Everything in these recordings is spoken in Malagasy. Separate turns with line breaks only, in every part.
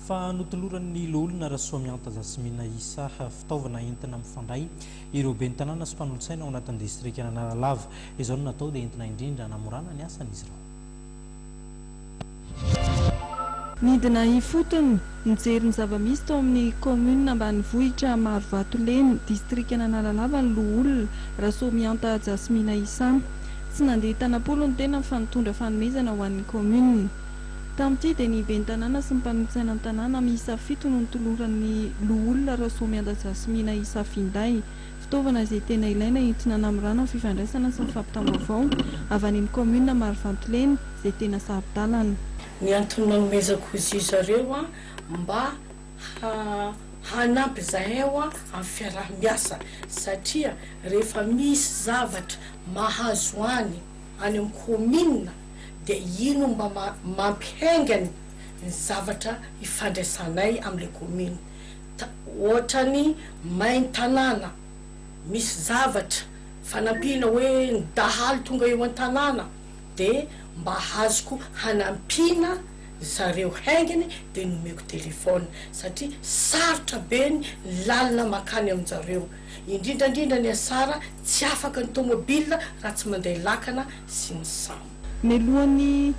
fa notoloran'ny loolona Rasoamianta Jasmina Issa fitaovana entina mifandray ireo ben'ny tanàna sy mpanolotsaina ao anatin'ny distrikta Analalava izao no natao dia entina indrindra namorana ny asan'izy ireo.
Midina ifotony mijery ny zava-misy tao amin'ny commune ambanivohitra Marovatoleny distrikta Analalava ny loolona Rasoamianta Jasmina Issa tsy nandeha tanapolo ny tena fa nitondra fanomezana ho an'ny commune. Tamin'ity dia ny ben'ny tanàna sy ny mpanolotsaina ny tanàna miisa 7 no nitoloran'ny loolona Rasoamianta Jasmina Issa finday fitaovana izay tena ilaina entina namorana ny fifandraisana sy ny fampitam-baovao avy any amin'ny commune Marovatoleny izay tena saron-dalana.
Ny antony nanomezako izy zareo mba hanampy zahay amin'ny fiarah-miasa satria rehefa misy zavatra mahazo any amin'ny commune dia ino mba mampihaingana ny zavatra ifandraisanay amin'ilay commune. Ohatrany main tanàna misy zavatra fanampiana hoe ny dahalo tonga eo an-tanàna dia mba hazoko hanampiana zareo haingany dia nomeko telefona satria sarotra be ny lalina makany amin'izareo indrindrandrindra ny asara tsy afaka ny tomobila raha tsy mandeha lakana sy ny samo.
Mialohan'ny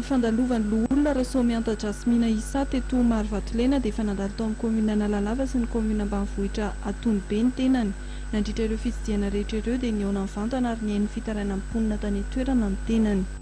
fandalovan'ny loolona Rasoamianta Jasmina Issa teto Marovatolena dia efa nandalo tao amin'ny commune Analalava sy ny commune ambanivohitra Antononbe ny tenany. Nandritra ireo fitsidiana rehetra ireo dia nihaona mivantana ary nihaino fitarainam-ponina tany an-toerana ny tenany.